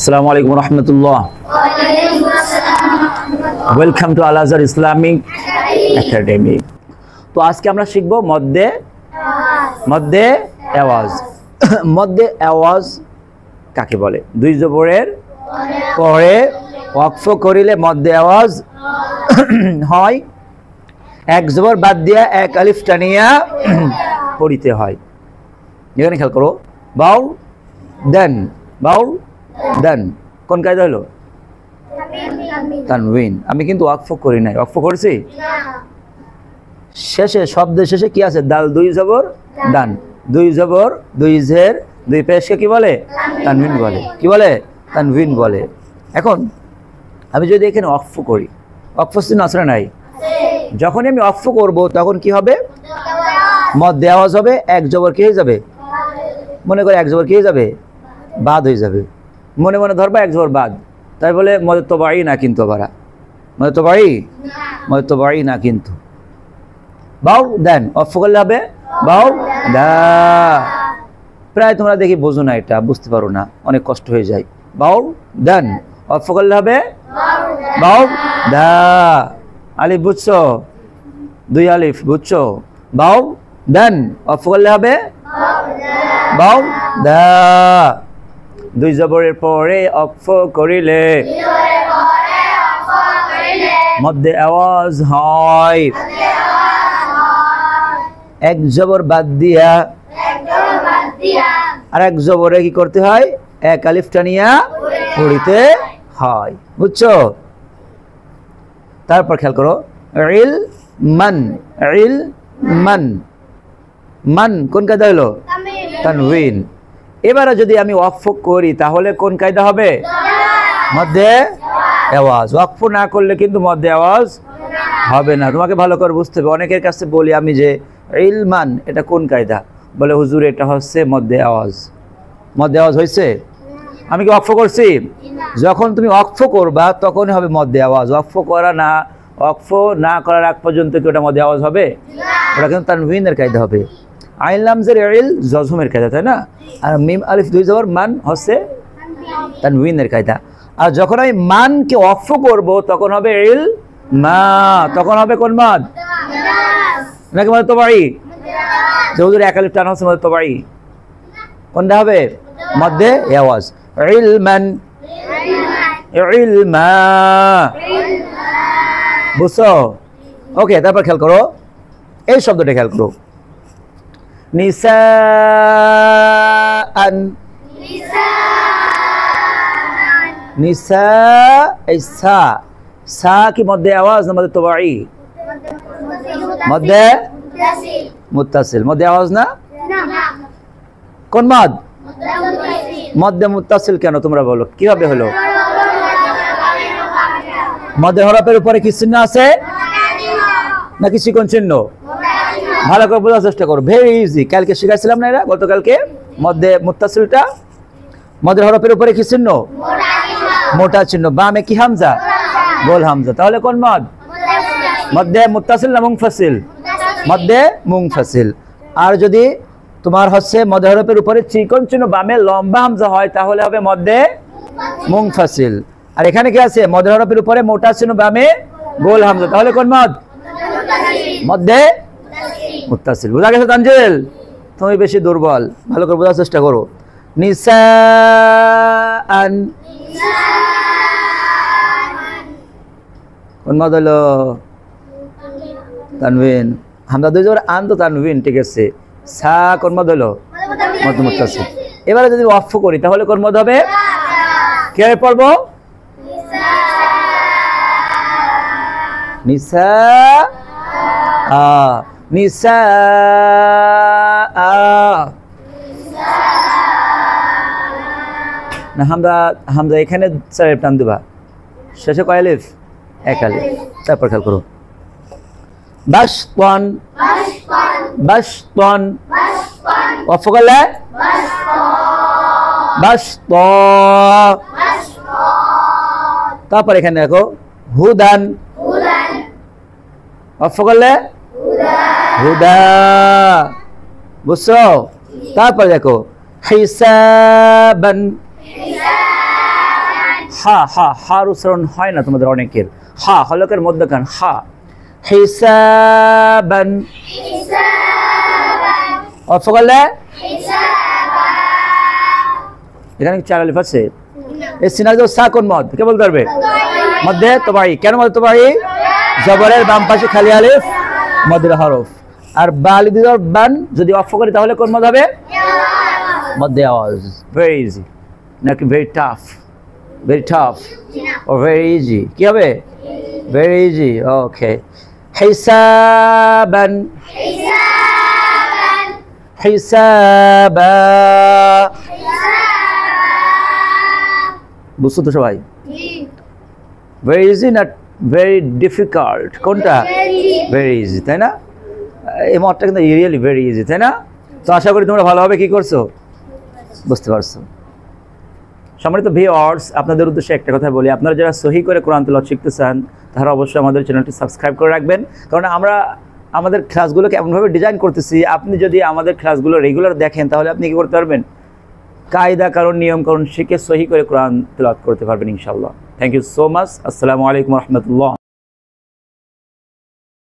আসসালামু আলাইকুম রহমতুল্লাহ। Welcome to Al Azhar Islamic academy. তো আজকে আমরা শিখব মধ্যে আওয়াজ। মধ্যে আওয়াজ কাকে বলে? দুই জবরের পরে ওয়াকফ করিলে মধ্যে আওয়াজ হয়। এক জবর বাদ দিয়া এক আলিফ টানিয়া পড়িতে হয়। এখানে খেয়াল করো, বাউল দেন, বাউল দেন। কোন কায়দা হলো? তানউইন। আমি কিন্তু ওয়াকফ করি নাই, ওয়াকফ করেছি। শেষে শব্দের শেষে কি আছে? দাল, দুই জবর দান, দুই জবর দুই জের দুই পেশকে কি বলে? তানউইন বলে। কি বলে? তানউইন বলে। এখন আমি যদি এখানে ওয়াকফ করি, ওয়াকফ চিহ্ন আছে না নাই? যখনই আমি ওয়াকফ করব তখন কি হবে? মধ্যে আওয়াজ হবে। এক জবর কি হয়ে যাবে? মনে করে এক জবর কি হয়ে যাবে? বাদ হয়ে যাবে। মনে মনে ধরবা এক জবর বাদ, তাই বলে মধ্যে তো বাড়ি না কিন্তু, বাড়া মধ্যে তো বাড়ি না কিন্তু। বাউ দেন অফ করলে হবে বাউ দা। প্রায় তোমরা দেখি বোঝো না, এটা বুঝতে পারো না, অনেক কষ্ট হয়ে যায়। বাউ দেন অফ করলে হবে বাউ দা। আলিফ বুঝছো? দুই আলিফ বুঝছো? বাউ দেন অফ করলে হবে বাউ দা। দুই জবরের পরে অক্ফ করিলে মধ্যে আওয়াজ হয়। এক জবর বাদ দিয়া আর এক জবরে কি করতে হয়? এক আলিফ টানিয়া পড়িতে হয়। বুঝছো? তারপর খেয়াল করো, ইল মান, ইল মান, মান কোন কায়দা হলো? তানউইন। এবারে যদি আমি ওয়াকফ করি তাহলে কোন কায়দা হবে? মধ্যে আওয়াজ। ওয়াকফ না করলে কিন্তু মধ্যে আওয়াজ হবে না। তোমাকে ভালো করে বুঝতে হবে। অনেকের কাছে বলি আমি যে ইলমান, এটা কোন কায়দা? বলে হুজুর এটা হচ্ছে মধ্যে আওয়াজ। মধ্যে আওয়াজ হয়েছে? আমি কি ওয়াকফ করছি? যখন তুমি ওয়াকফ করবা তখনই হবে মধ্যে আওয়াজ। ওয়াকফ করা না, ওয়াকফ না করার আগ পর্যন্ত কি ওটা মধ্যে আওয়াজ হবে? ওটা কিন্তু তানউইনের কায়দা হবে। আইন লামজের ইল জজমের কায়দা, তাই না? আর মিম আলিফ দুই জবর মান হচ্ছে তানউইনের কায়দা। আর যখন আমি মানকে ওয়াকফ করব তখন হবে ইল মা, তখন হবে কোন মাদ? নাকি মধ্যে তো বাড়ি? যে হুজুর এক আলিফ টান হচ্ছে মধ্যে তো বাড়ি, কোনটা হবে? মধ্যে আওয়াজ। ইলমান, ইলমা। বুঝছো? ওকে, তারপর খেয়াল করো এই শব্দটা, খেয়াল করো নিসাআন। নিসা, এই সা, সা কি মধ্যে আওয়াজ না মধ্যে তবাই? মধ্যে মুত্তাসিল। মধ্যে আওয়াজ না? কোন মদ? মধ্যে মুত্তাসিল। কেন তোমরা বলো কিভাবে হলো? মধ্যে হরফের উপরে কি চিহ্ন আছে নাকি চিকন চিহ্ন? ভালো করে বোঝার চেষ্টা করো, ভেরি ইজি। কালকে শিখাইছিলাম না এরা, গতকালকে। মধ্যে মুত্তাসিলটা মধ্যে হরফের উপরে কি চিহ্ন? মোটা চিহ্ন। বামে কি হামজা? গোল হামজা। তাহলে কোন মদ? মধ্যে মুত্তাসিল না মুনফাসিল? মধ্যে মুনফাসিল। আর যদি তোমার হচ্ছে মধ্যে হরফের উপরে চিকন চিহ্ন বামে লম্বা হামজা হয় তাহলে হবে মধ্যে মুনফাসিল। আর এখানে কি আছে? মধ্যে হরফের উপরে মোটা চিহ্ন বামে গোল হামজা, তাহলে কোন মদ? মধ্যে মুত্তাসিল। বুঝা গেছে তানজিল? তুমি বেশি দুর্বল, ভালো করে বোঝার চেষ্টা করো। নিসাআন, কোন মদ হলো? তানউইন। হামজা দুই জবর আন তো তানউইন, ঠিক আছে। সা কোন মদ হলো? মধ্যে মুত্তাসিল। এবারে যদি ওয়াকফ করি তাহলে কোন মদ হবে? কে পড়বো? নিসা আ, নিসা আ না, হামজা, হামজা এখানে চার টান দিবা। শেষে কয় আলিফ? এক আলিফ। তারপর খেয়াল করো, বাশতন, বাশতন। ওয়াকফ করলে বাশত। তারপর এখানে দেখো হুদান, ওয়াকফ করলে হুদা। বুঝছো? তারপর দেখো হিসাবান, হা হা হার উচ্চারণ হয় না তোমাদের অনেকের, হা হলকের মধ্যখান হা। হিসাবান অর্থ করলে এখানে 4 আলিফ আছে। এই সিনাজ সা কোন মদ কে বলতে পারবে? মধ্যে তবাই। কেন মধ্যে তবাই? জবরের বাম পাশে খালি আলিফ মদের হরফ। আর বালিদির বান যদি অফ করি তাহলে কোন মদ হবে? মধ্যে আওয়াজ। ভেরি ইজি নাকি ভেরি টাফ? ভেরি টাফ ও ভেরি ইজি? কি হবে? Very easy. ওকে। হিসাবান হিসাবা। বুঝছো তো সবাই? ভেরি ইজি না ভেরি ডিফিকাল্ট? কোনটা? ভেরি ইজি, তাই না? এই মতটা কিন্তু রিয়েলি ভেরি ইজি, তাই না? তো আশা করি তোমরা ভালোভাবে কি করছো, বুঝতে পারছো। সম্মানিত ভিউয়ার্স, আপনাদের উদ্দেশ্যে একটা কথা বলি, আপনারা যারা সহি করে কোরআন তেলাওয়াত শিখতে চান তারা অবশ্যই আমাদের চ্যানেলটি সাবস্ক্রাইব করে রাখবেন। কারণ আমরা আমাদের ক্লাসগুলোকে এমনভাবে ডিজাইন করতেছি, আপনি যদি আমাদের ক্লাসগুলো রেগুলার দেখেন তাহলে আপনি কি করতে পারবেন? কায়দা কারণ নিয়ম কারণ শিখে সহি করে কোরআন তেলাওয়াত করতে পারবেন ইনশাআল্লাহ। Thank you so much. আসসালামু আলাইকুম রহমতুল্লাহ।